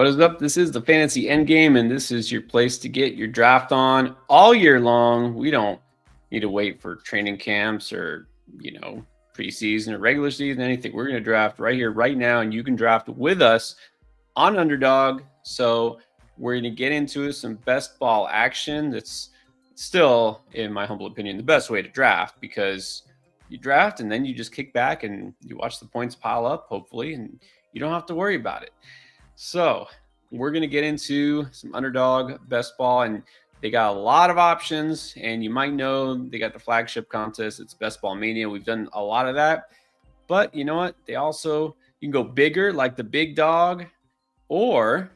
What is up? This is the Fantasy Endgame, and this is your place to get your draft on all year long. We don't need to wait for training camps or, preseason or regular season, anything. We're going to draft right here, right now, and you can draft with us on Underdog. So we're going to get into some best ball action. That's still, in my humble opinion, the best way to draft because you draft and then you just kick back and you watch the points pile up, hopefully, and you don't have to worry about it. So we're going to get into some Underdog best ball, and they got a lot of options, and you might know they got the flagship contest. It's Best Ball Mania. We've done a lot of that, but you know what? They also, you can go bigger like the big dog, or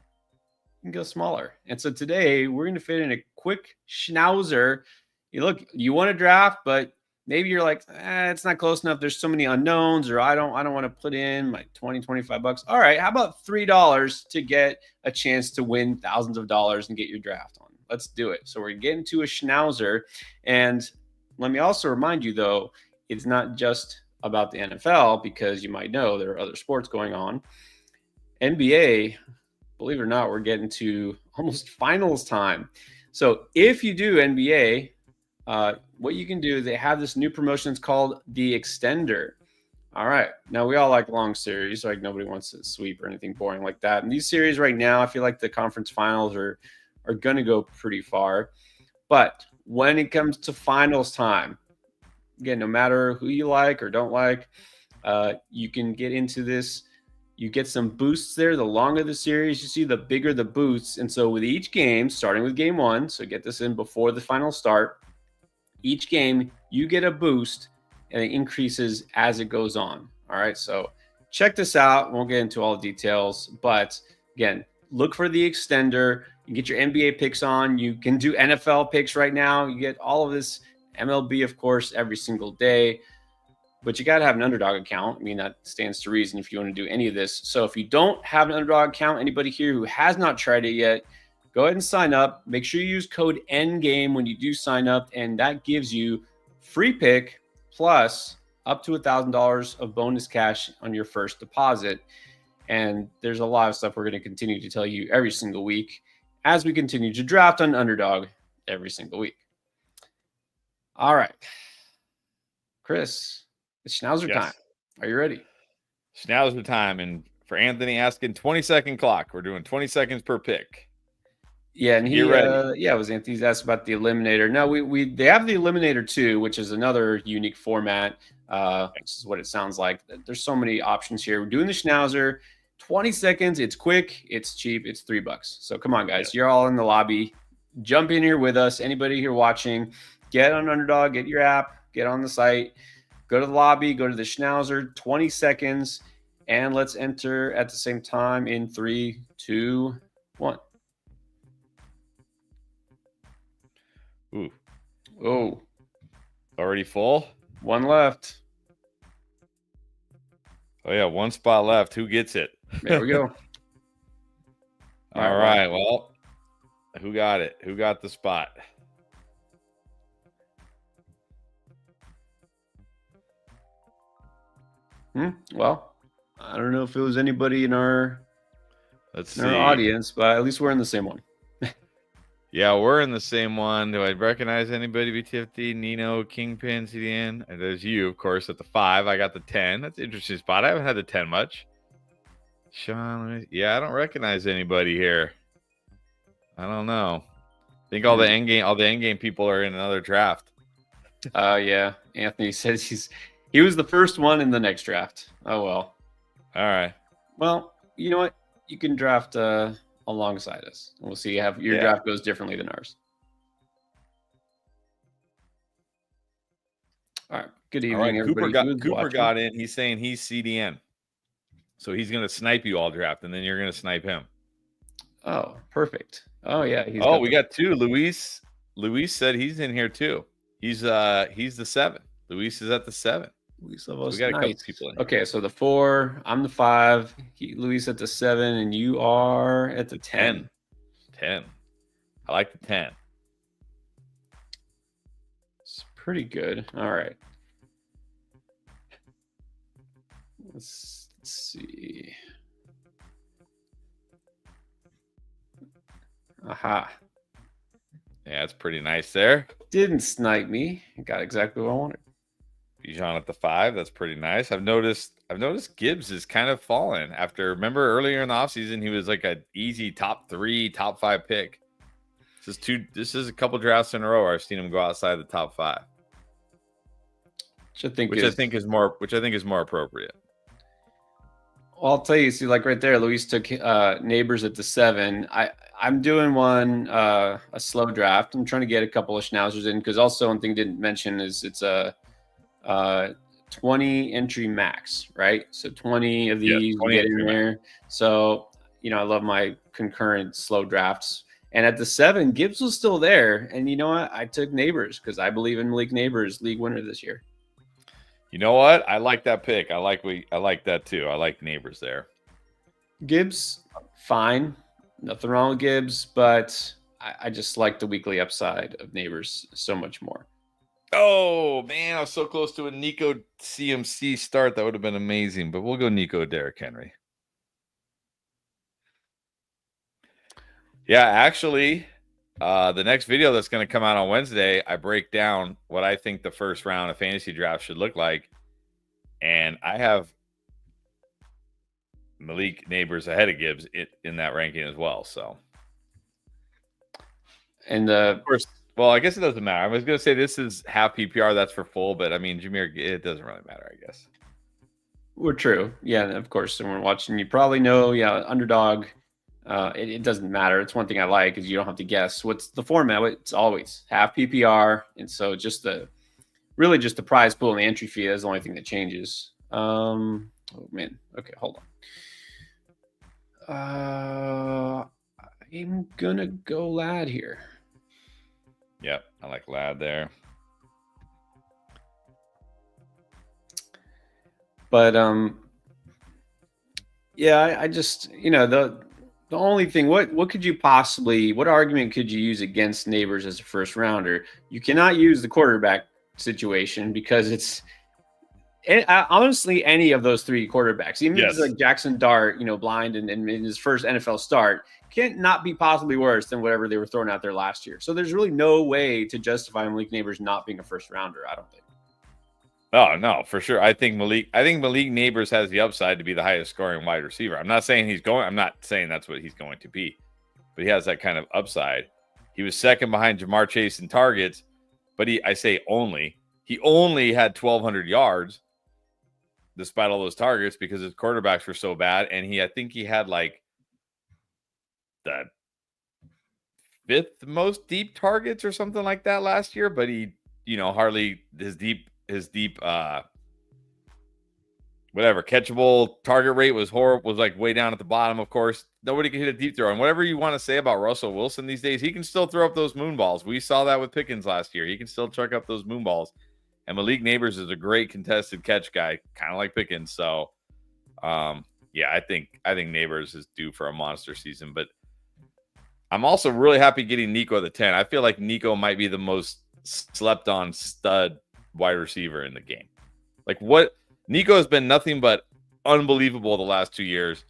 you can go smaller. And so today we're going to fit in a quick Schnauzer. You want to draft, but maybe you're like, it's not close enough. There's so many unknowns, or I don't want to put in my 20, 25 bucks. All right, how about $3 to get a chance to win thousands of dollars and get your draft on? Let's do it. So we're getting to a Schnauzer. And let me also remind you, though, it's not just about the NFL, because you might know there are other sports going on. NBA, believe it or not, we're getting to almost finals time. So if you do NBA, what you can do is they have this new promotion. It's called the Extender. All right. Now, we all like long series. Like, nobody wants to sweep or anything boring like that. And these series right now, I feel like the conference finals are going to go pretty far. But when it comes to finals time, again, no matter who you like or don't like, you can get into this. You get some boosts there. The longer the series, you see, the bigger the boosts. And so with each game, starting with game one, so get this in before the final start, each game you get a boost, and it increases as it goes on. All right, so check this out. Won't get into all the details, but again, look for the Extender. You get your NBA picks on. You can do NFL picks right now. You get all of this MLB, of course, every single day. But you got to have an Underdog account. I mean, that stands to reason if you want to do any of this. So if you don't have an Underdog account, anybody here who has not tried it yet, go ahead and sign up. Make sure you use code ENDGAME when you do sign up, and that gives you free pick plus up to $1,000 of bonus cash on your first deposit. And there's a lot of stuff we're going to continue to tell you every single week as we continue to draft on Underdog every single week. All right. Chris, it's Schnauzer time. Are you ready? Schnauzer time. And for Anthony asking, 20-second clock. We're doing 20 seconds per pick. Yeah, and it was Anthony's asked about the Eliminator. No, they have the Eliminator 2, which is another unique format. This is what it sounds like. There's so many options here. We're doing the Schnauzer, 20 seconds. It's quick, it's cheap, it's $3. So come on, guys. You're all in the lobby. Jump in here with us. Anybody here watching, get on Underdog, get your app, get on the site, go to the lobby, go to the Schnauzer, 20 seconds, and let's enter at the same time in 3, 2, 1. Ooh. Oh. Already full? One left. Oh, yeah, one spot left. Who gets it? There we go. All right. Well, who got it? Who got the spot? Well, I don't know if it was anybody in our audience, but at least we're in the same one. Yeah, we're in the same one. Do I recognize anybody? BTFD, Nino, Kingpin, CDN. And there's you, of course, at the 5. I got the 10. That's an interesting spot. I haven't had the 10 much. Sean, I don't recognize anybody here. I don't know. I think all the endgame people are in another draft. Yeah. Anthony says he was the first one in the next draft. Oh well. All right. Well, you know what? You can draft alongside us. We'll see how your draft goes differently than ours. All right. Good evening, everybody. Cooper got in. He's saying he's CDN. So he's going to snipe you all draft, and then you're going to snipe him. Oh, perfect. Oh, yeah. We got 2. Luis said he's in here, too. He's the 7. Luis is at the 7. So we got a couple people in here. Okay, so the 4, I'm the 5, Luis at the 7, and you are at the 10. 10. I like the 10. It's pretty good. All right. Let's see. Aha. Yeah, it's pretty nice there. Didn't snipe me. Got exactly what I wanted. Bijan at the 5. That's pretty nice. I've noticed Gibbs is kind of fallen after. Remember earlier in the offseason, he was like an easy top 3, top 5 pick. This is a couple drafts in a row where I've seen him go outside the top 5. Which I think is more appropriate. Well, I'll tell you, see, like right there, Luis took Nabers at the 7. I'm doing one a slow draft. I'm trying to get a couple of Schnauzers in because also one thing didn't mention is it's a 20 entry max, right? So 20 of these get in there. Max. So I love my concurrent slow drafts. And at the 7, Gibbs was still there. And you know what? I took Nabers because I believe in Malik Nabers, league winner this year. You know what? I like that pick. I like that too. I like Nabers there. Gibbs, fine. Nothing wrong with Gibbs, but I just like the weekly upside of Nabers so much more. Oh, man, I was so close to a Nico CMC start. That would have been amazing, but we'll go Nico Derrick Henry. Yeah, actually, the next video that's going to come out on Wednesday, I break down what I think the first round of fantasy draft should look like. And I have Malik Nabers ahead of Gibbs in that ranking as well. So, and of course, well, I guess it doesn't matter. I was going to say this is half PPR. That's for full, but I mean, Jameer, it doesn't really matter, I guess. We're true. Yeah, of course. And we're watching. You probably know, Underdog. It doesn't matter. It's one thing I like is you don't have to guess what's the format. It's always half PPR, and so just the prize pool and the entry fee is the only thing that changes. Oh man. Okay, hold on. I'm gonna go Lad here. Yep, I like Lad there. But yeah, I just the only thing, what argument could you use against Nabers as a first rounder? You cannot use the quarterback situation because it's honestly any of those 3 quarterbacks, even if it's like Jackson Dart, blind and in his first NFL start, can't not be possibly worse than whatever they were throwing out there last year. So there's really no way to justify Malik Nabers not being a first rounder, I don't think. Oh, no, for sure. I think Malik Nabers has the upside to be the highest scoring wide receiver. I'm not saying that's what he's going to be, but he has that kind of upside. He was second behind Jamar Chase in targets, but he only had 1,200 yards despite all those targets because his quarterbacks were so bad. And I think he had like the 5th most deep targets or something like that last year, but he, hardly his deep whatever catchable target rate was horrible, was like way down at the bottom. Of course, nobody can hit a deep throw. And whatever you want to say about Russell Wilson these days, he can still throw up those moon balls. We saw that with Pickens last year. He can still chuck up those moon balls. And Malik Nabers is a great contested catch guy, kind of like Pickens. So, yeah, I think Nabers is due for a monster season. But I'm also really happy getting Nico at the 10. I feel like Nico might be the most slept on stud wide receiver in the game. Like Nico has been nothing but unbelievable the last 2 years.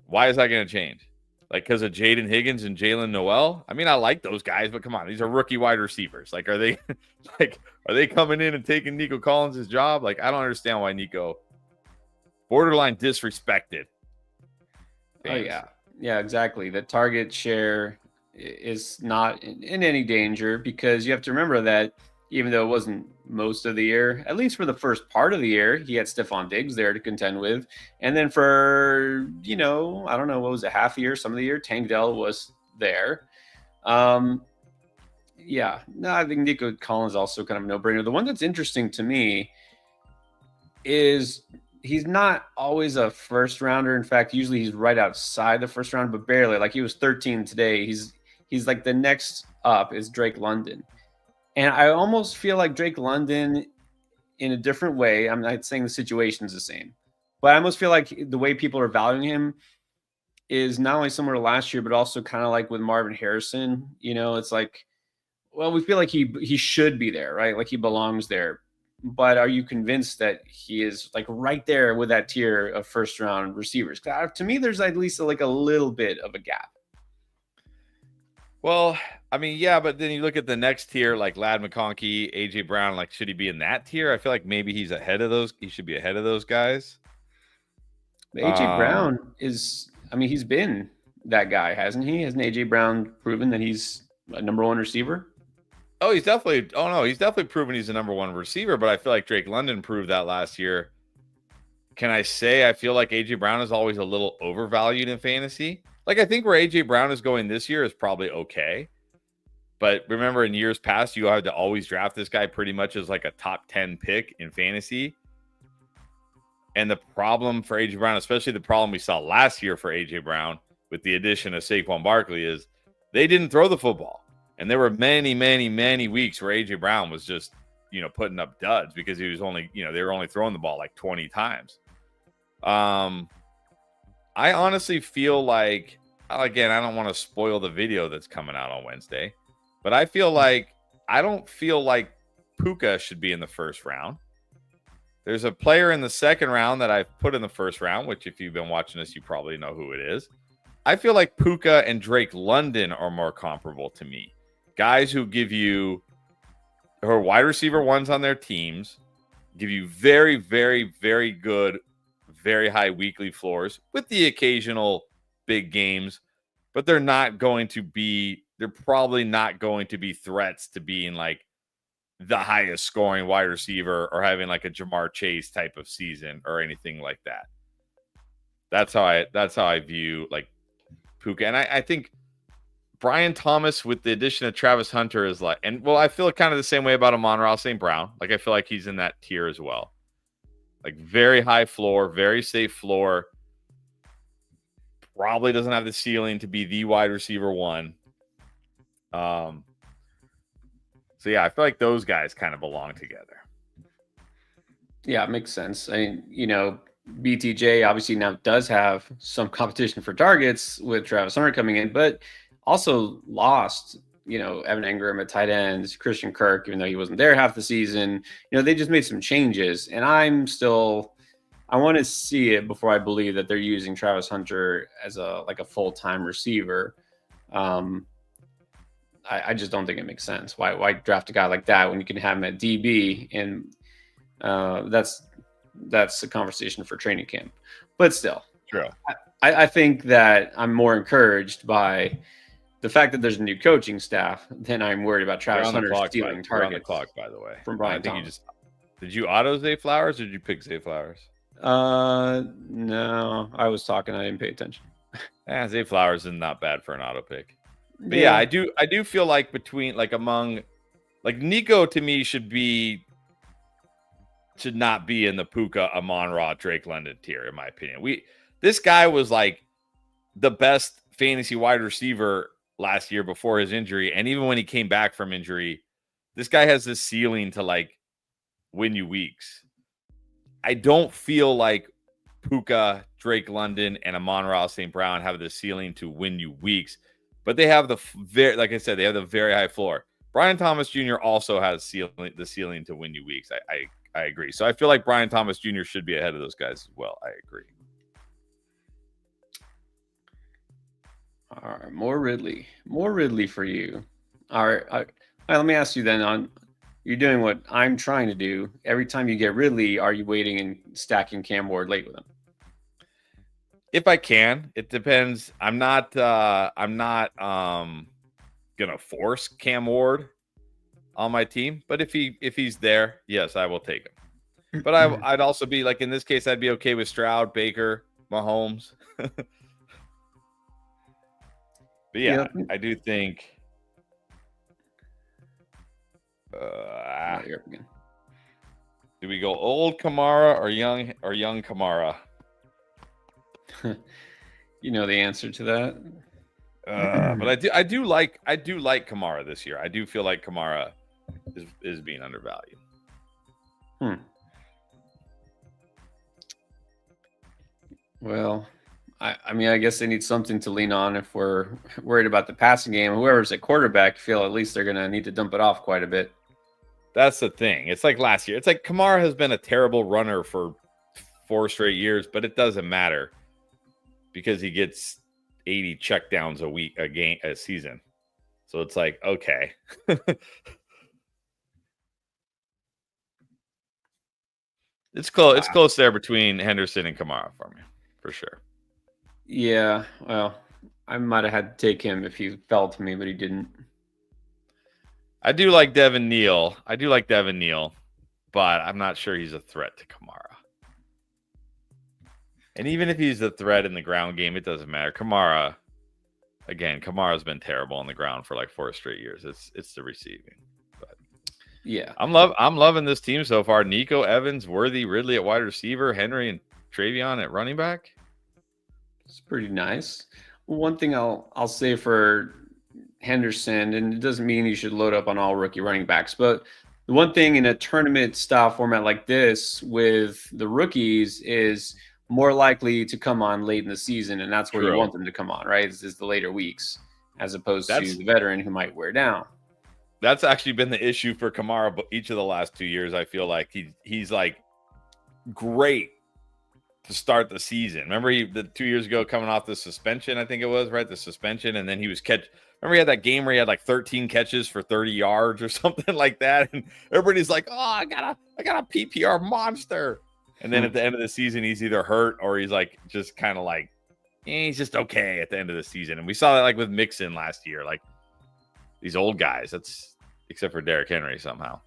Why is that going to change? Like because of Jaden Higgins and Jalen Noel? I mean, I like those guys, but come on, these are rookie wide receivers. Like, are they coming in and taking Nico Collins' job? Like, I don't understand why Nico borderline disrespected. Oh yeah, exactly. The target share is not in any danger because you have to remember that even though it wasn't most of the year, at least for the first part of the year, he had Stephon Diggs there to contend with. And then for, I don't know, what was it, half a year, some of the year, Tank Dell was there. Yeah, no, I think Nico Collins also kind of a no-brainer. The one that's interesting to me is he's not always a first rounder. In fact, usually he's right outside the first round, but barely. Like he was 13 today. He's like the next up is Drake London. And I almost feel like Drake London in a different way. I'm not saying the situation is the same, but I almost feel like the way people are valuing him is not only similar to last year, but also kind of like with Marvin Harrison. It's like, well, we feel like he should be there, right? Like he belongs there. But are you convinced that he is like right there with that tier of first round receivers? To me, there's at least like a little bit of a gap. Well, I mean, yeah, but then you look at the next tier, like Lad McConkey, AJ Brown. Like, should he be in that tier? I feel like maybe he's ahead of those. He should be ahead of those guys. AJ Brown is, I mean, he's been that guy, hasn't he? Hasn't AJ Brown proven that he's a number one receiver? Oh, he's definitely. Oh no, he's definitely proven he's a number one receiver. But I feel like Drake London proved that last year. Can I say I feel like AJ Brown is always a little overvalued in fantasy? Like, I think where AJ Brown is going this year is probably okay. But remember, in years past, you had to always draft this guy pretty much as like a top 10 pick in fantasy. And the problem for AJ Brown, especially the problem we saw last year for AJ Brown with the addition of Saquon Barkley, is they didn't throw the football. And there were many, many, many weeks where AJ Brown was just, putting up duds because he was only, they were only throwing the ball like 20 times. I honestly feel like, again, I don't want to spoil the video that's coming out on Wednesday, but I don't feel like Puka should be in the first round. There's a player in the second round that I've put in the first round, which if you've been watching this, you probably know who it is. I feel like Puka and Drake London are more comparable to me. Guys who who are wide receiver ones on their teams, give you very, very, very good, very high weekly floors with the occasional big games, but they're probably not going to be threats to being like the highest scoring wide receiver or having like a Jamar Chase type of season or anything like that. That's how I view like Puka. And I think Brian Thomas with the addition of Travis Hunter is like, and well, I feel kind of the same way about Amon-Ra St. Brown. Like, I feel like he's in that tier as well. Like, very high floor, very safe floor. Probably doesn't have the ceiling to be the wide receiver one. So yeah, I feel like those guys kind of belong together. Yeah, it makes sense. I mean, BTJ obviously now does have some competition for targets with Travis Hunter coming in, but also lost, Evan Engram at tight ends, Christian Kirk, even though he wasn't there half the season. They just made some changes, and I want to see it before I believe that they're using Travis Hunter as a full-time receiver. I just don't think it makes sense. Why draft a guy like that when you can have him at DB? And that's a conversation for training camp. But still, True. I think that I'm more encouraged by the fact that there's a new coaching staff than I'm worried about Travis Hunter stealing targets. On the clock, by the way. From Brian Thomas. Did you auto Zay Flowers or did you pick Zay Flowers? No, I was talking. I didn't pay attention. Zay Flowers is not bad for an auto pick. But yeah, I do feel like among Nico to me should not be in the Puka, Amon-Ra, Drake London tier, in my opinion. This guy was like the best fantasy wide receiver last year before his injury. And even when he came back from injury, this guy has this ceiling to like win you weeks. I don't feel like Puka, Drake London, and Amon-Ra St. Brown have the ceiling to win you weeks, but they have like I said, they have the very high floor. Brian Thomas Jr. also has the ceiling to win you weeks. I agree. So I feel like Brian Thomas Jr. should be ahead of those guys as well. I agree. All right, more Ridley for you. All right, let me ask you then. You're doing what I'm trying to do. Every time you get Ridley, are you waiting and stacking Cam Ward late with him? If I can, it depends. I'm not gonna force Cam Ward on my team, but if he's there, yes, I will take him. But I'd also be like, in this case, I'd be okay with Stroud, Baker, Mahomes. But yeah, yep. I do think. Do we go old Kamara or young Kamara? You know the answer to that. But I do like Kamara this year. I do feel like Kamara is being undervalued. Well, I mean, I guess they need something to lean on if we're worried about the passing game. Whoever's at quarterback, feel at least they're going to need to dump it off quite a bit. That's the thing. It's like last year. It's like Kamara has been a terrible runner for 4 straight years, but it doesn't matter because he gets 80 checkdowns a season. So it's like, okay. It's close. It's close there between Henderson and Kamara for me, for sure. Yeah, well, I might have had to take him if he fell to me, but he didn't. I do like Devin Neal. But I'm not sure he's a threat to Kamara. And even if he's a threat in the ground game, it doesn't matter. Kamara's been terrible on the ground for like 4 straight years. It's the receiving. But yeah, I'm loving this team so far. Nico, Evans, Worthy, Ridley at wide receiver, Henry and Travion at running back. it's pretty nice. One thing I'll say for Henderson, and it doesn't mean you should load up on all rookie running backs, but the one thing in a tournament style format like this with the rookies is more likely to come on late in the season, and that's where you want them to come on, right? Is the later weeks as opposed to the veteran who might wear down. That's actually been the issue for Kamara, but each of the last 2 years, I feel like he's like great to start the season. Remember the 2 years ago coming off the suspension, I think it was, right? The suspension, and then he was remember he had that game where he had like 13 catches for 30 yards or something like that, and everybody's like, "Oh, I got a PPR monster." And then at the end of the season, he's either hurt or he's like just kind of like, he's just okay at the end of the season. And we saw that like with Mixon last year, like these old guys. That's except for Derrick Henry somehow.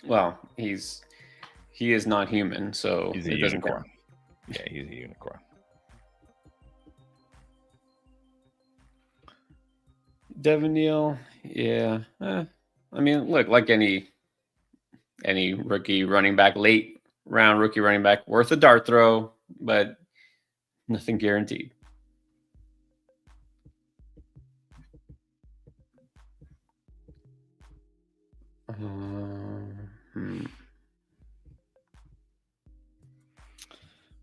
Well, he is not human, so he's a unicorn. Yeah, he's a unicorn. Devin Neal, yeah. I mean, look, like any rookie running back, late round rookie running back, worth a dart throw, but nothing guaranteed.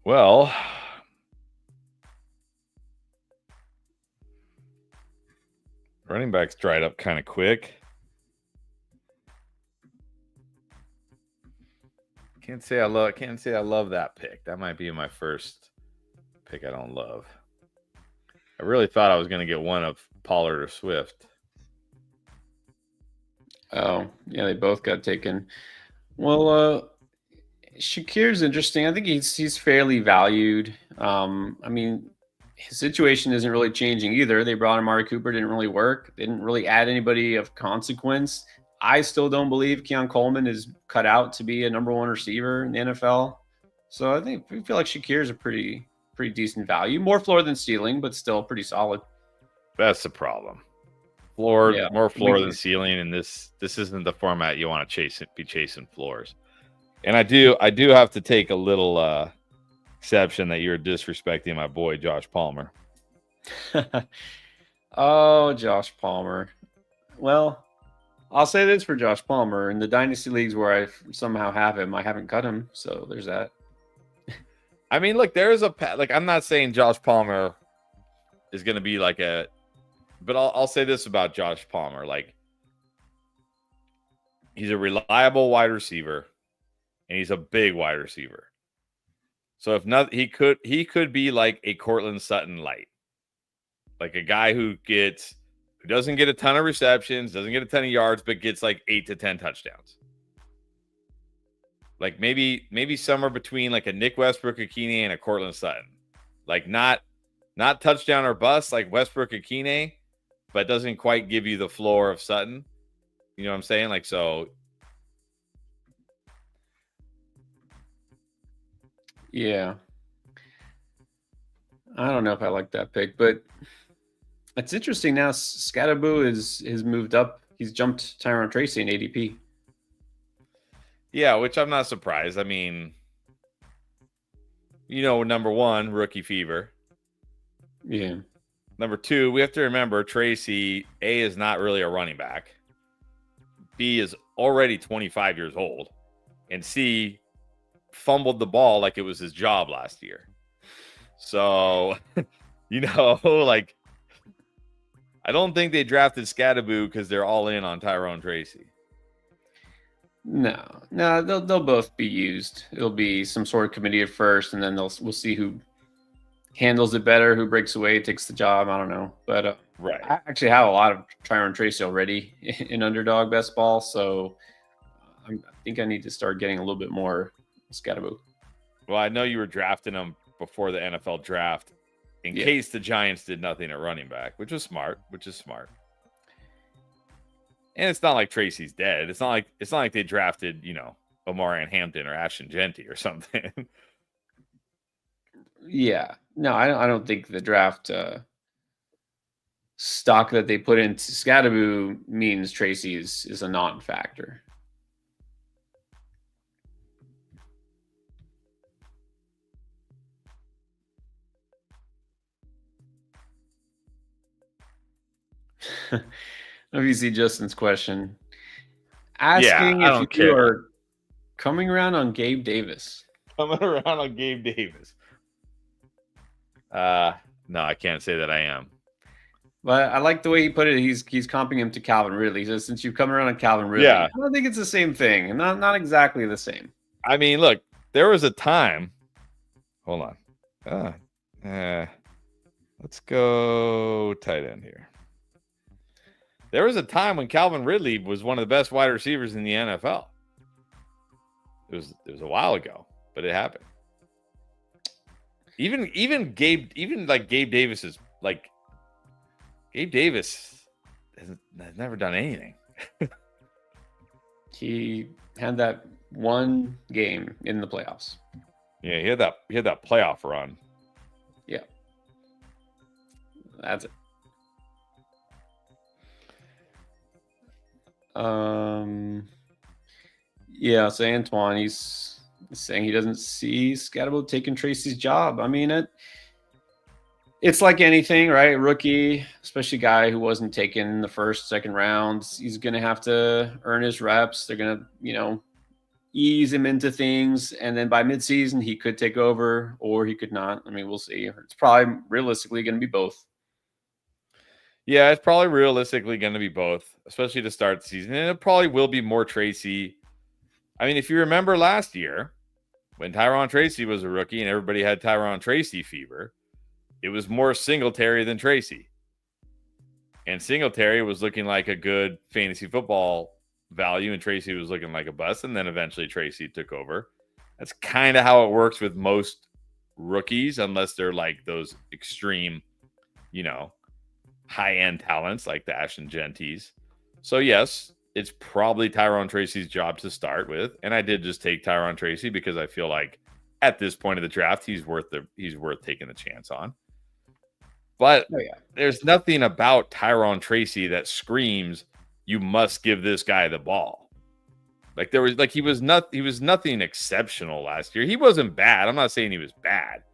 Well, running backs dried up kind of quick. Can't say I love that pick. That might be my first pick I don't love. I really thought I was going to get one of Pollard or Swift. Oh, yeah, they both got taken. Well, Shakir's interesting. I think he's fairly valued. I mean, his situation isn't really changing either. They brought Amari Cooper, didn't really work. They didn't really add anybody of consequence. I still don't believe Keon Coleman is cut out to be a number 1 receiver in the NFL. So I feel like Shakir is a pretty decent value. More floor than ceiling, but still pretty solid. That's the problem. More floor than ceiling, and this isn't the format you want to be chasing floors. And I do have to take a little exception that you're disrespecting my boy Josh Palmer. Oh, Josh Palmer. Well, I'll say this for Josh Palmer. In the dynasty leagues where I somehow have him, I haven't cut him. So there's that. I mean, look, there's I'm not saying Josh Palmer is going to be like but I'll say this about Josh Palmer. Like, he's a reliable wide receiver and he's a big wide receiver. So if not, he could be like a Cortland Sutton light, like a guy who doesn't get a ton of receptions, doesn't get a ton of yards, but gets like 8 to 10 touchdowns. Like maybe somewhere between like a Nick Westbrook-Akine and a Cortland Sutton. Like not touchdown or bust like Westbrook-Akine, but doesn't quite give you the floor of Sutton. You know what I'm saying? Like, so. Yeah. I don't know if I like that pick, but it's interesting now. Scatterboo has moved up. He's jumped Tyrone Tracy in ADP. Yeah, which I'm not surprised. I mean, number 1, rookie fever. Yeah. Number 2, we have to remember Tracy, A, is not really a running back. B, is already 25 years old. And C, fumbled the ball like it was his job last year. So, like, I don't think they drafted Scatterboo because they're all in on Tyrone Tracy. No, they'll both be used. It'll be some sort of committee at first, and then we'll see who handles it better, who breaks away, takes the job. I don't know. But Right. I actually have a lot of Tyron Tracy already in Underdog Best Ball. So I think I need to start getting a little bit more Scatterbo. Well, I know you were drafting him before the NFL draft in case the Giants did nothing at running back, which is smart. And it's not like Tracy's dead. It's not like they drafted, Omarion Hampton or Ashton Genty or something. Yeah. No, I don't think the draft stock that they put into Scatterbo means Tracy is a non-factor. If you see Justin's question, asking if you are coming around on Gabe Davis. Coming around on Gabe Davis. No, I can't say that I am. But I like the way he put it. He's comping him to Calvin Ridley. He says, since you've come around on Calvin Ridley, I don't think it's the same thing. Not exactly the same. I mean, look, there was a time. Hold on. Let's go tight end here. There was a time when Calvin Ridley was one of the best wide receivers in the NFL. It was a while ago, but it happened. Even Gabe Davis is like Gabe Davis has never done anything. He had that one game in the playoffs. Yeah, he had that playoff run. Yeah. That's it. Yeah, so Antoine, he's saying he doesn't see Scatterbo taking Tracy's job. I mean, it's like anything, right? Rookie, especially guy who wasn't taken in the first, second rounds, he's going to have to earn his reps. They're going to, ease him into things. And then by midseason, he could take over or he could not. I mean, we'll see. It's probably realistically going to be both. Yeah, it's probably realistically going to be both, especially to start the season. And it probably will be more Tracy. I mean, if you remember last year when Tyron Tracy was a rookie and everybody had Tyron Tracy fever, it was more Singletary than Tracy. And Singletary was looking like a good fantasy football value and Tracy was looking like a bust. And then eventually Tracy took over. That's kind of how it works with most rookies, unless they're like those extreme, high-end talents like the Ashton Genties. So yes, it's probably Tyron Tracy's job to start with. And I did just take Tyron Tracy because I feel like at this point of the draft, he's worth taking the chance on. But there's nothing about Tyron Tracy that screams you must give this guy the ball. Like he was nothing exceptional last year. He wasn't bad. I'm not saying he was bad.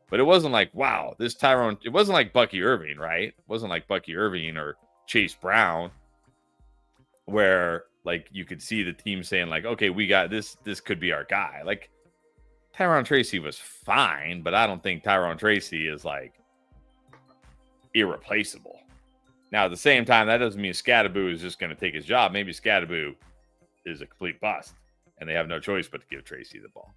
But it wasn't like, wow, this Tyron, it wasn't like Bucky Irving, right? It wasn't like Bucky Irving or Chase Brown, where like you could see the team saying like, okay, we got this could be our guy. Like Tyron Tracy was fine, but I don't think Tyron Tracy is like irreplaceable. Now, at the same time, that doesn't mean Scatterbo is just going to take his job. Maybe Scatterbo is a complete bust, and they have no choice but to give Tracy the ball.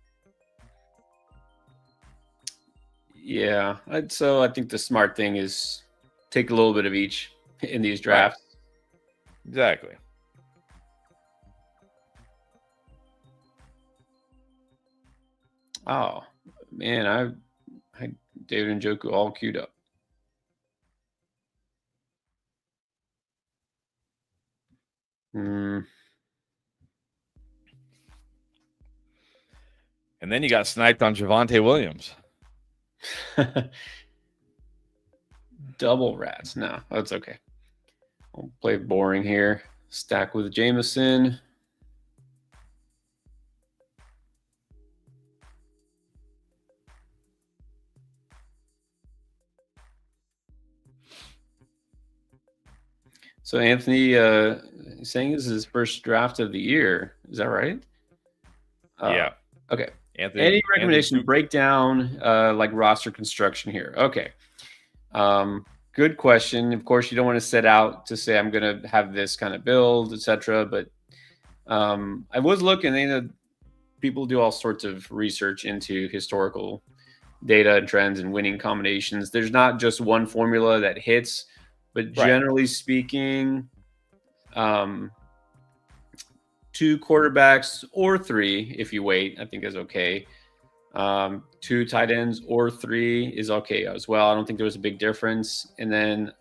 Yeah, so I think the smart thing is take a little bit of each in these drafts. Right. Exactly. Oh, man, I had David Njoku all queued up. And then you got sniped on Javonte Williams. Double rats. No, that's okay. I'll play boring here. Stack with Jameson. So Anthony saying this is his first draft of the year. Is that right? Yeah. Okay. Anthony, any recommendation to break down like roster construction here? Okay. Good question. Of course, you don't want to set out to say I'm going to have this kind of build, etc. But I was looking, people do all sorts of research into historical data and trends and winning combinations. There's not just one formula that hits, but Right. generally speaking, um, 2 quarterbacks or 3, if you wait, I think is okay. 2 tight ends or 3 is okay as well. I don't think there was a big difference. And then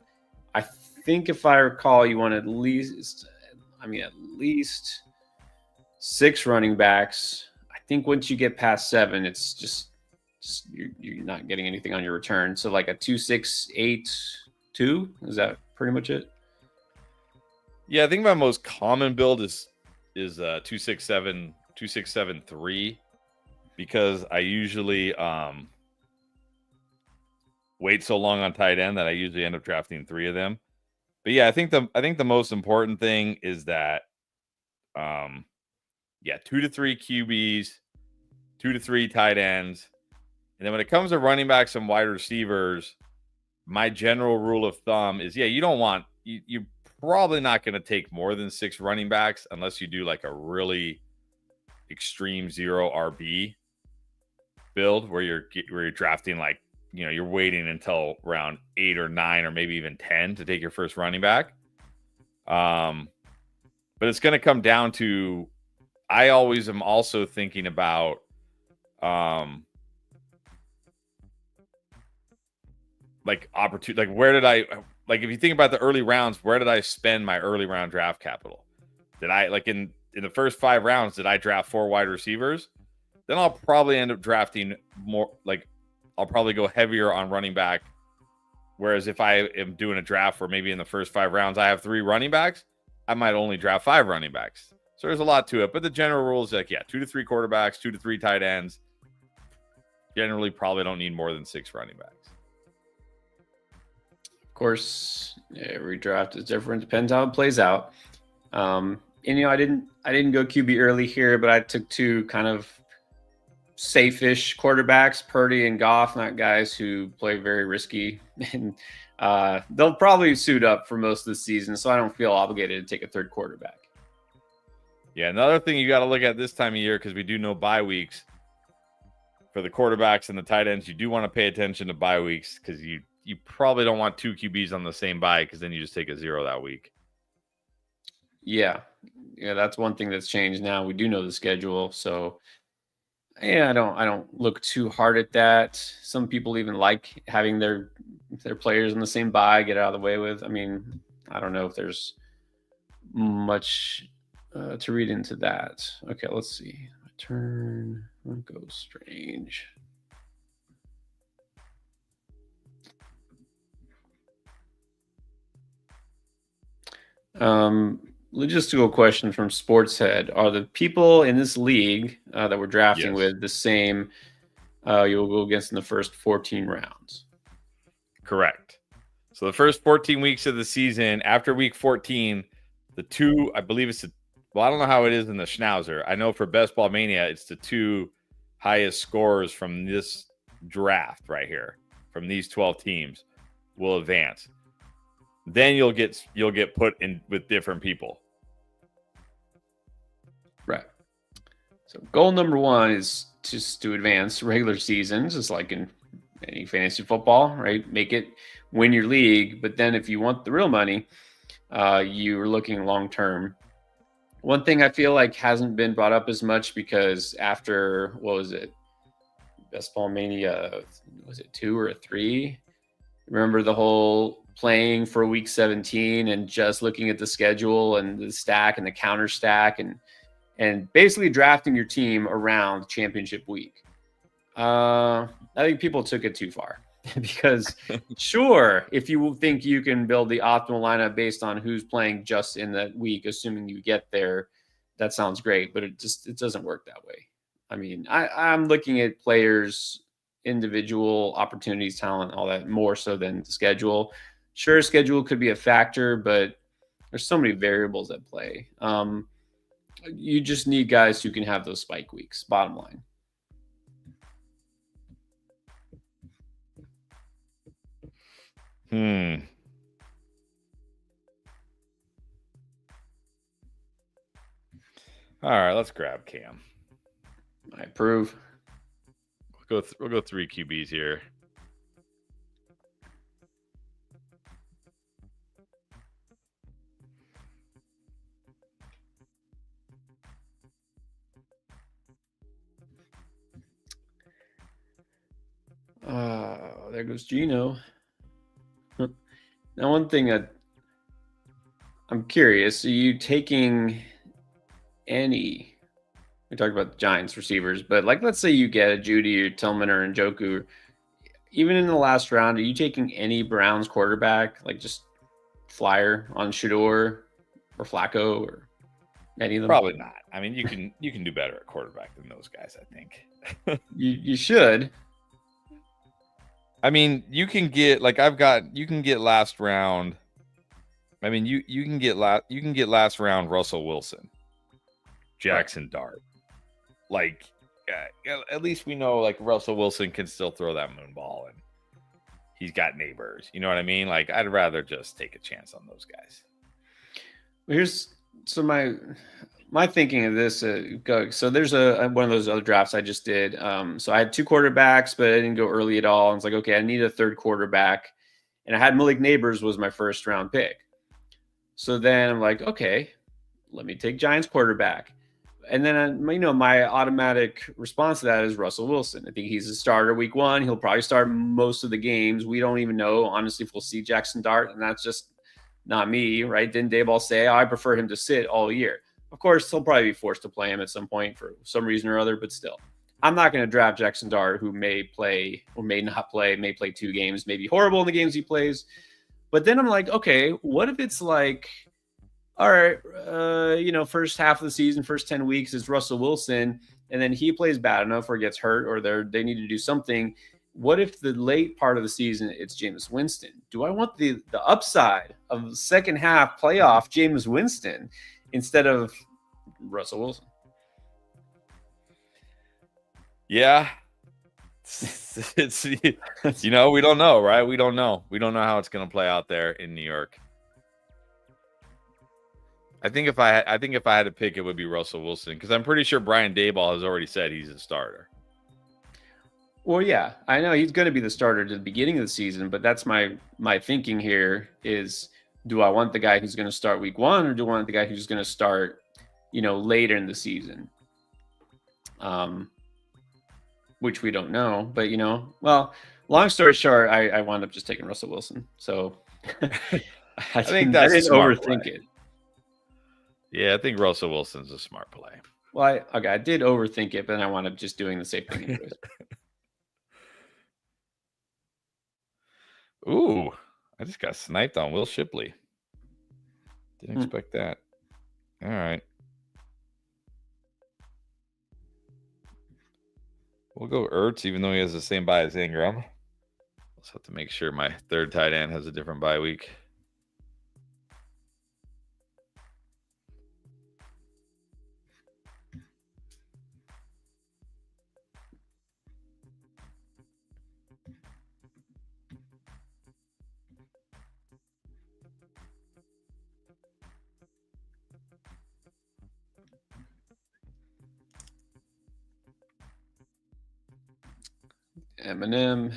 I think if I recall, you want at least 6 running backs. I think once you get past 7, it's just you're not getting anything on your return. So like a 2-6-8-2, is that pretty much it? Yeah, I think my most common build is 267 2-6-7-3, because I usually wait so long on tight end that I usually end up drafting 3 of them. But yeah, I think the most important thing is that 2 to 3 QBs, 2 to 3 tight ends. And then when it comes to running backs and wide receivers, my general rule of thumb is, you don't want you're probably not going to take more than 6 running backs unless you do like a really extreme 0 RB build where you're drafting, like, you're waiting until round 8 or 9 or maybe even 10 to take your first running back. But it's going to come down to, I always am also thinking about like opportunity, like where did I, like, if you think about the early rounds, where did I spend my early round draft capital? Did I, like, in the first 5 rounds, did I draft 4 wide receivers? Then I'll probably end up drafting more, like, I'll probably go heavier on running back. Whereas if I am doing a draft where maybe in the first 5 rounds I have 3 running backs, I might only draft 5 running backs. So there's a lot to it. But the general rule is like, 2 to 3 quarterbacks, 2 to 3 tight ends. Generally, probably don't need more than 6 running backs. Of course, every draft is different. Depends how it plays out. And I didn't go QB early here, but I took 2 kind of safe-ish quarterbacks, Purdy and Goff, not guys who play very risky, and they'll probably suit up for most of the season. So I don't feel obligated to take a 3rd quarterback. Yeah, another thing you got to look at this time of year, because we do know bye weeks for the quarterbacks and the tight ends. You do want to pay attention to bye weeks, because you probably don't want 2 QBs on the same bye, because then you just take a 0 that week. Yeah, that's one thing that's changed now. We do know the schedule, so I don't look too hard at that. Some people even like having their players on the same bye, get out of the way with. I mean, I don't know if there's much to read into that. Okay, let's see. My turn. I'll go strange. Logistical question from Sportshead: are the people in this league that we're drafting with the same you'll go against in the first 14 rounds? Correct. So the first 14 weeks of the season, after week 14, the 2, I believe it's I don't know how it is in the Schnauzer. I know for Best Ball Mania, it's the 2 highest scores from this draft right here, from these 12 teams, will advance. Then you'll get put in with different people. Right. So goal number 1 is just to advance regular seasons, just like in any fantasy football, right? Make it, win your league. But then if you want the real money, you're looking long term. One thing I feel like hasn't been brought up as much, because after, what was it, Best Ball Mania, was it 2 or 3? Remember the whole playing for week 17 and just looking at the schedule and the stack and the counter stack and basically drafting your team around championship week. I think people took it too far. Because sure, if you think you can build the optimal lineup based on who's playing just in that week, assuming you get there, that sounds great, but it doesn't work that way. I mean, I'm looking at players, individual opportunities, talent, all that, more so than the schedule. Sure, schedule could be a factor, but there's so many variables at play. You just need guys who can have those spike weeks, bottom line. All right, let's grab Cam. I approve. We'll go 3 QBs here. There goes Gino. Now, one thing I'm curious, are you taking any? We talked about the Giants receivers, but like, let's say you get a Judy or Tillman or Njoku, even in the last round, are you taking any Browns quarterback, like just flyer on Shador or Flacco or any of them? Probably not. I mean, you can do better at quarterback than those guys, I think. You should. I mean, you can get last round. I mean, you can get last round Russell Wilson, Jackson Dart. Like, at least we know like Russell Wilson can still throw that moon ball, and he's got Nabers. You know what I mean? Like, I'd rather just take a chance on those guys. My thinking of this. So there's one of those other drafts I just did. So I had 2 quarterbacks, but I didn't go early at all. And it's like, okay, I need a 3rd quarterback, and I had Malik Nabers was my 1st round pick. So then I'm like, okay, let me take Giants quarterback. And then, my automatic response to that is Russell Wilson. I think he's a starter week 1. He'll probably start most of the games. We don't even know, honestly, if we'll see Jackson Dart, and that's just not me, right? Didn't Dayball say, I prefer him to sit all year? Of course, he'll probably be forced to play him at some point for some reason or other, but still. I'm not going to draft Jackson Dart, who may play or may not play, may play 2 games, may be horrible in the games he plays. But then I'm like, okay, what if it's like, all right, first half of the season, first 10 weeks is Russell Wilson, and then he plays bad enough or gets hurt or they need to do something. What if the late part of the season, it's Jameis Winston? Do I want the upside of the second half playoff Jameis Winston instead of Russell Wilson? Yeah. It's we don't know, right? We don't know how it's going to play out there in New York. I think if I had to pick, it would be Russell Wilson, because I'm pretty sure Brian Daboll has already said he's a starter. Well, yeah, I know he's going to be the starter at the beginning of the season, but that's my thinking here is, do I want the guy who's going to start week 1, or do I want the guy who's going to start, later in the season? Which we don't know, but well, long story short, I wound up just taking Russell Wilson. So I think that's I didn't overthink it. Yeah, I think Russell Wilson's a smart play. Well, I did overthink it, but then I wound up just doing the same thing anyways. Ooh, I just got sniped on Will Shipley. Didn't expect that. All right. We'll go Ertz, even though he has the same bye as Ingram. Let's have to make sure my 3rd tight end has a different bye week. Eminem,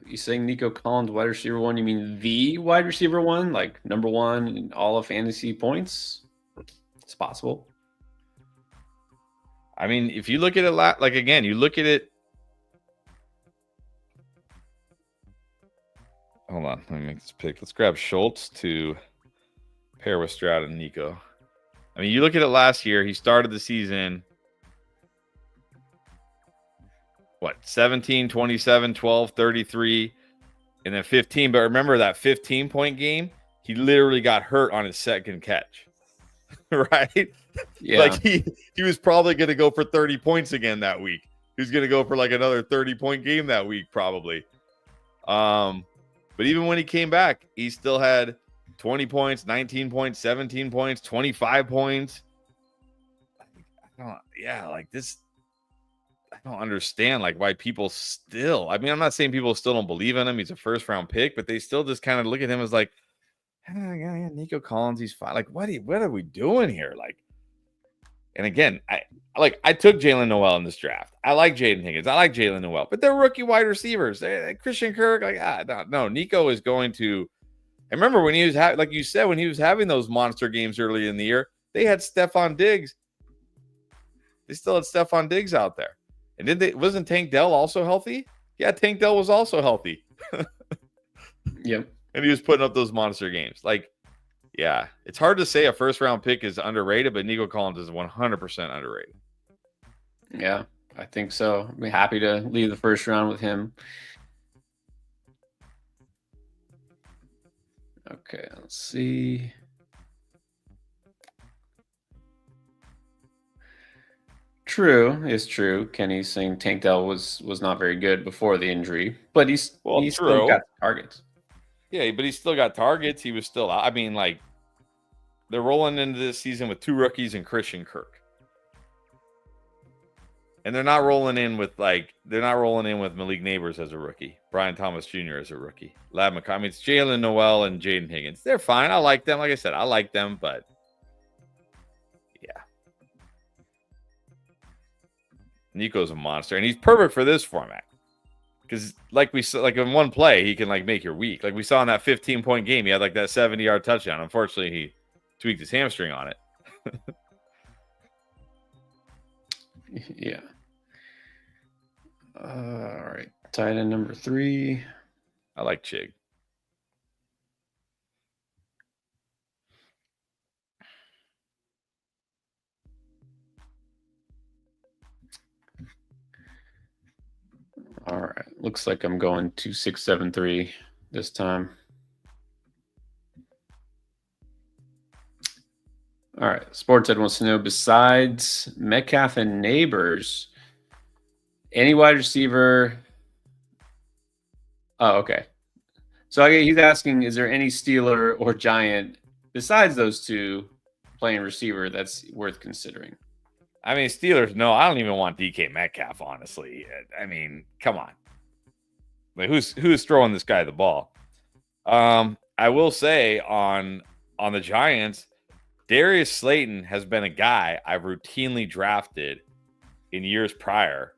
you saying Nico Collins wide receiver 1? You mean the wide receiver 1, like number 1 in all of fantasy points? It's possible. I mean, if you look at it, you look at it. Hold on, let me make this pick. Let's grab Schultz to pair with Stroud and Nico. I mean, you look at it last year, he started the season 17, 27, 12, 33, and then 15. But remember that 15-point game, he literally got hurt on his 2nd catch. Right? Yeah. Like he was probably going to go for 30 points again that week. He was going to go for like another 30-point game that week probably. But even when he came back, he still had 20 points, 19 points, 17 points, 25 points. I don't understand why people still, I mean, I'm not saying people still don't believe in him. He's a 1st-round pick, but they still just kind of look at him as like, yeah, Nico Collins, he's fine. Like, what are we doing here? Like, And again, I took Jalen Noel in this draft. I like Jaden Higgins. I like Jalen Noel, but they're rookie wide receivers. Christian Kirk, no. Nico is going to. I remember when he was like you said, when he was having those monster games early in the year, they had Stephon Diggs. They still had Stephon Diggs out there. And wasn't Tank Dell also healthy? Yeah, Tank Dell was also healthy. Yep. And he was putting up those monster games. Like, yeah, it's hard to say a first round pick is underrated, but Nico Collins is 100% underrated. Yeah, I think so. I'd be happy to leave the first round with him. Okay, let's see. True, it's true. Kenny's saying Tank Dell was not very good before the injury, but he's still got targets. Yeah, but he's still got targets. He was still out. I mean, like, they're rolling into this season with 2 rookies and Christian Kirk. And they're not rolling in with Malik Nabers as a rookie, Brian Thomas Jr. as a rookie, Lab McCoy. I mean, it's Jalen Noel and Jaden Higgins. They're fine. I like them. Like I said, I like them, but yeah. Nico's a monster, and he's perfect for this format. Because like in one play, he can make your week. Like we saw in that 15-point game, he had that 70-yard touchdown. Unfortunately, he tweaked his hamstring on it. Yeah. All right. Tight end number 3. I like Chig. All right. Looks like I'm going 2-6-7-3 this time. All right. Sportshead wants to know, besides Metcalf and Nabers, any wide receiver. Oh, okay. So he's asking, is there any Steeler or Giant besides those two playing receiver that's worth considering? I mean, Steelers, no, I don't even want DK Metcalf, honestly. I mean, come on. Like, who's throwing this guy the ball? I will say on the Giants, Darius Slayton has been a guy I've routinely drafted in years prior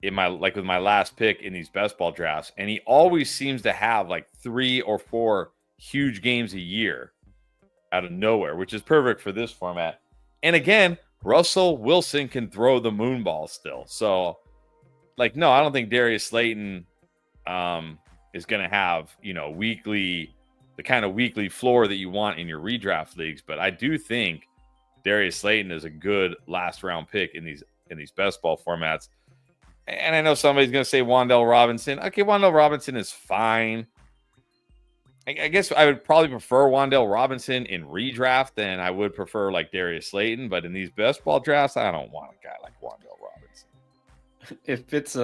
with my last pick in these best ball drafts, and he always seems to have 3 or 4 huge games a year out of nowhere, which is perfect for this format. And again, Russell Wilson can throw the moon ball still. So, no, I don't think Darius Slayton is going to have, the kind of weekly floor that you want in your redraft leagues. But I do think Darius Slayton is a good last round pick in these best ball formats. And I know somebody's going to say Wan'Dale Robinson. Okay, Wan'Dale Robinson is fine. I guess I would probably prefer Wan'Dale Robinson in redraft than I would prefer Darius Slayton. But in these best ball drafts, I don't want a guy like Wan'Dale Robinson. If it's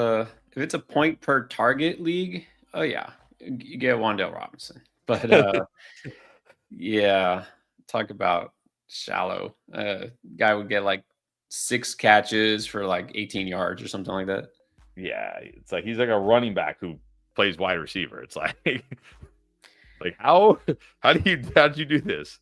a point per target league, oh yeah, you get Wan'Dale Robinson. But yeah, talk about shallow. Guy would get 6 catches for 18 yards or something like that. Yeah, it's he's like a running back who plays wide receiver. It's how'd you do this?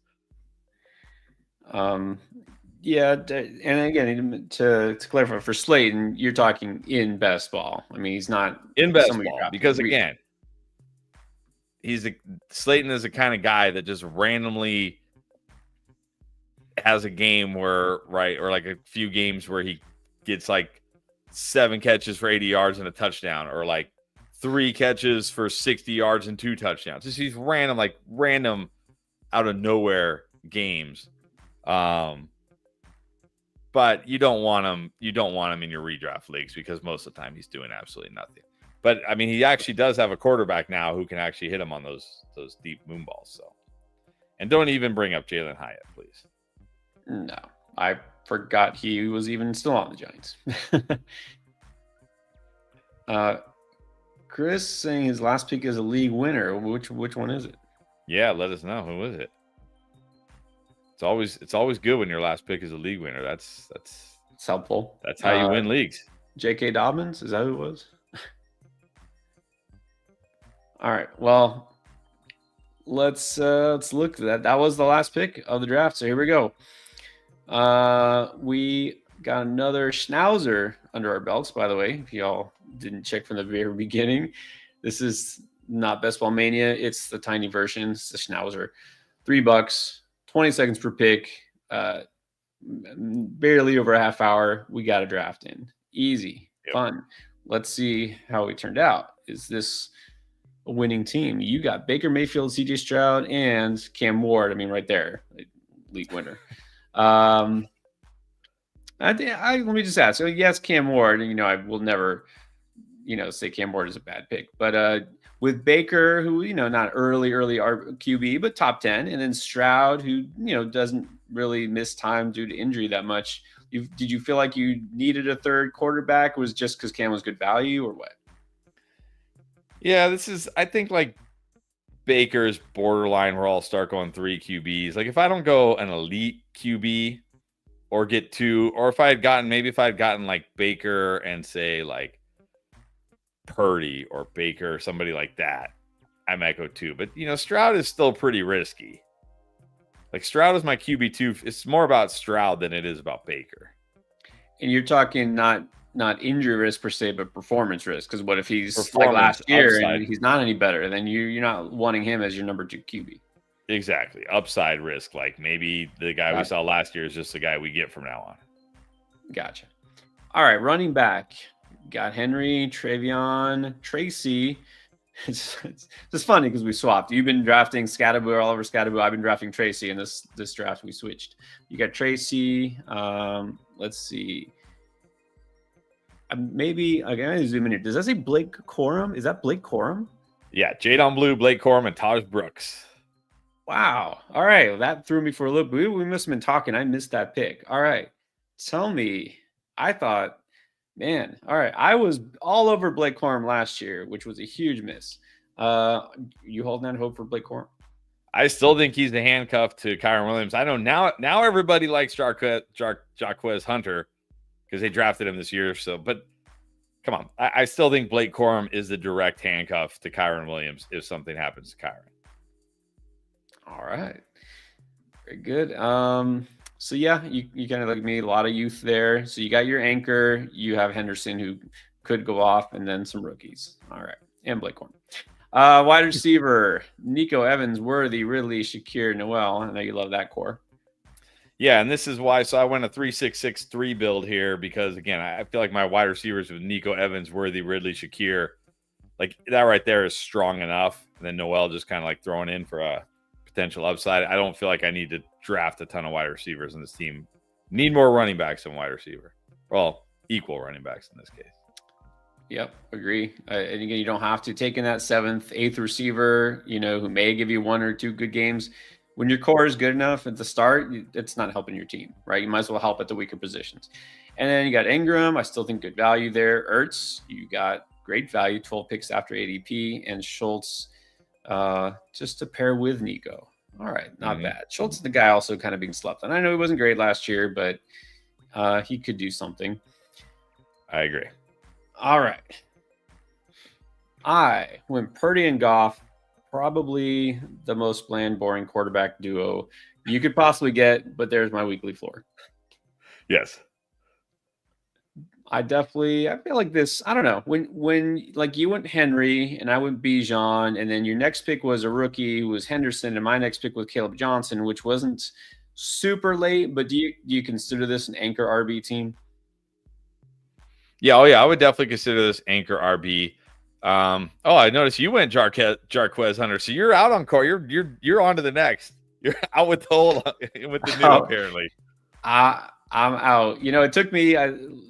Yeah, and again, to clarify, for Slayton, you're talking in best ball. I mean, he's not in best ball because again, Slayton is the kind of guy that just randomly has a game or a few games where he gets 7 catches for 80 yards and a touchdown, or 3 catches for 60 yards and 2 touchdowns. Just these random out of nowhere games. But you don't want him in your redraft leagues because most of the time he's doing absolutely nothing. But I mean, he actually does have a quarterback now who can actually hit him on those deep moon balls. So, and don't even bring up Jalen Hyatt, please. No, I forgot he was even still on the Giants. Chris saying his last pick is a league winner. Which one is it? Yeah, let us know. Who is it? It's always good when your last pick is a league winner. That's helpful. That's how you win leagues. J.K. Dobbins, is that who it was? All right. Well, let's look at that. That was the last pick of the draft. So here we go. We got another Schnauzer under our belts, by the way. If y'all didn't check from the very beginning, this is not Best Ball Mania. It's the tiny version. It's the Schnauzer. $3, 20 seconds per pick. Barely over a half hour. We got a draft in. Easy, fun. Let's see how we turned out. Is this a winning team? You got Baker Mayfield, CJ Stroud, and Cam Ward. I mean, right there, league winner. Let me just ask. So yes, Cam Ward. I will never, say Cam Ward is a bad pick. But with Baker, who not early QB, but top 10, and then Stroud, who doesn't really miss time due to injury that much. Did you feel like you needed a third quarterback? Was just because Cam was good value, or what? Yeah, I think like Baker's borderline where I'll start going 3 QBs. Like if I don't go an elite QB or get 2, or if I had gotten like Baker and say like Purdy or Baker or somebody like that, I might go 2. But Stroud is still pretty risky. Like Stroud is my QB2. It's more about Stroud than it is about Baker. And you're talking not injury risk per se, but performance risk. Because what if he's like last year upside, and he's not any better? Then you're not wanting him as your number 2 QB. Exactly. Upside risk. Like maybe the guy we saw last year is just the guy we get from now on. Gotcha. All right, running back. Got Henry, Travion, Tracy. It's just funny because we swapped. You've been drafting Scatterboo all over Scatterboo. I've been drafting Tracy, and this draft we switched. You got Tracy. Let's see. Maybe I'm gonna zoom in here. Does that say Blake Corum? Is that Blake Corum? Yeah, Jadon Blue, Blake Corum, and Taj Brooks. Wow. All right. Well, that threw me for a loop. We must have been talking. I missed that pick. All right. Tell me. I thought, man. All right. I was all over Blake Corum last year, which was a huge miss. You holding out hope for Blake Corum? I still think he's the handcuff to Kyron Williams. I know now everybody likes Jarquez Hunter because they drafted him this year. So, but come on. I still think Blake Corum is the direct handcuff to Kyron Williams if something happens to Kyron. All right. Very good. So yeah, you kind of like me, a lot of youth there. So you got your anchor, you have Henderson who could go off, and then some rookies. All right. And Blake Corum. Wide receiver, Nico Evans, Worthy, Ridley, Shakir, Noel. I know you love that core. Yeah, and this is why. So I went a 3-6-6-3 build here because, again, I feel like my wide receivers with Nico Evans, Worthy, Ridley, Shakir, like that right there is strong enough. And then Noel just kind of like throwing in for a potential upside. I don't feel like I need to draft a ton of wide receivers in this team. Need more running backs than wide receiver. Well, equal running backs in this case. Yep, agree. And again, you don't have to take in that 7th, 8th receiver, who may give you 1 or 2 good games. When your core is good enough at the start, it's not helping your team, right? You might as well help at the weaker positions. And then you got Ingram. I still think good value there. Ertz, you got great value, 12 picks after ADP. And Schultz, just to pair with Nico. All right, not bad. Schultz is the guy also kind of being slept on. I know he wasn't great last year, but he could do something. I agree. All right. I went Purdy and Goff, probably the most bland, boring quarterback duo you could possibly get, but there's my weekly floor. Yes. I feel like this, I don't know, when like you went Henry and I went Bijan, and then your next pick was a rookie who was Henderson, and my next pick was Caleb Johnson, which wasn't super late, but do you consider this an anchor RB team? Yeah, I would definitely consider this anchor RB. I noticed you went Jarquez Hunter, so you're out on core. You're on to the next. You're out with the new apparently. I'm out. It took me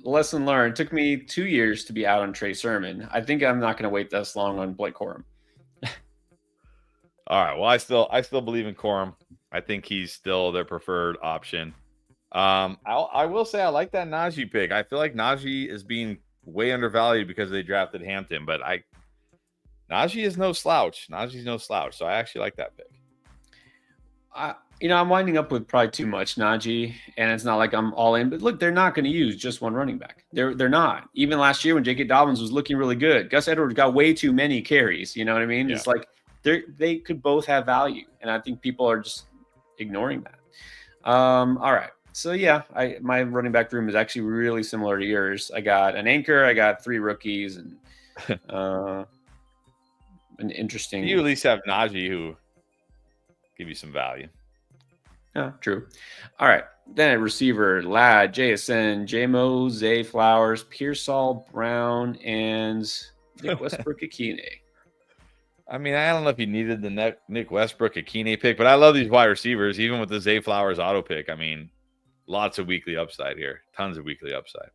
lesson learned. It took me 2 years to be out on Trey Sermon. I think I'm not going to wait this long on Blake Corum. All right. Well, I still believe in Corum. I think he's still their preferred option. I will say I like that Najee pick. I feel like Najee is being way undervalued because they drafted Hampton, but Najee is no slouch. Najee's no slouch, so I actually like that pick. I'm winding up with probably too much Najee, and it's not like I'm all in. But look, they're not going to use just one running back. They're not. Even last year when J.K. Dobbins was looking really good, Gus Edwards got way too many carries. You know what I mean? Yeah. It's like they could both have value, and I think people are just ignoring that. All right. So yeah, my running back room is actually really similar to yours. I got an anchor, I got 3 rookies, and an You interesting. at least have Najee, who give you some value. Yeah, true. All right. Then at receiver, Ladd, JSN, JMO, Zay Flowers, Pearsall, Brown, and Nick Westbrook-Akine. I mean, I don't know if you needed the Nick Westbrook-Akine pick, but I love these wide receivers, even with the Zay Flowers auto pick. I mean, lots of weekly upside here. Tons of weekly upside.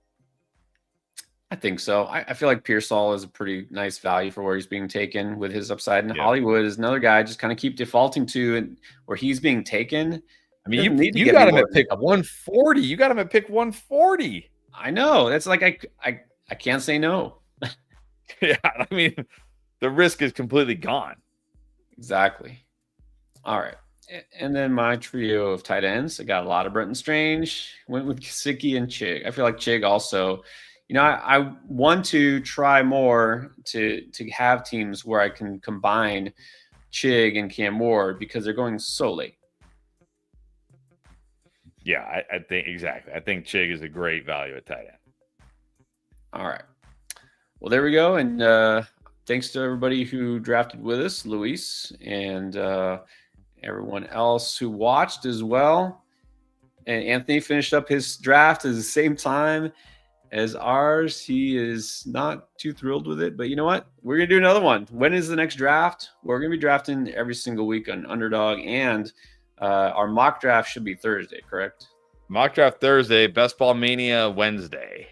I think so. I feel like Pearsall is a pretty nice value for where he's being taken with his upside. And Yeah. Hollywood is another guy I just kind of keep defaulting to, and where he's being taken. I mean, Doesn't need to you get got me him more at than a pick couple. 140. You got him at pick 140. I know. That's like I can't say no. Yeah, I mean, the risk is completely gone. Exactly. All right. And then my trio of tight ends, I got a lot of Brenton Strange, went with Gesicki and Chig. I feel like Chig also, I want to try more to have teams where I can combine Chig and Cam Ward because they're going so late. Yeah, I think exactly. I think Chig is a great value at tight end. All right. Well, there we go. And thanks to everybody who drafted with us, Luis, and everyone else who watched as well. And Anthony finished up his draft at the same time as ours. He is not too thrilled with it, but you know what? We're going to do another one. When is the next draft? We're going to be drafting every single week on Underdog, and our mock draft should be Thursday, correct? Mock draft Thursday, Best Ball Mania Wednesday.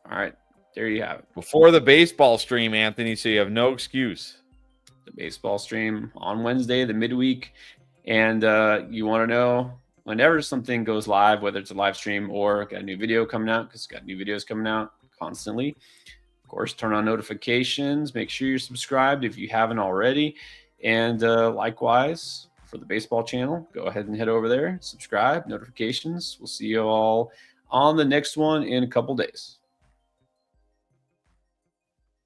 All right. There you have it. Before the baseball stream, Anthony, so you have no excuse. The baseball stream on Wednesday, the midweek. And you want to know whenever something goes live, whether it's a live stream or got a new video coming out, because it's got new videos coming out constantly. Of course, turn on notifications. Make sure you're subscribed if you haven't already. And likewise, for the baseball channel, go ahead and head over there, subscribe, notifications. We'll see you all on the next one in a couple days.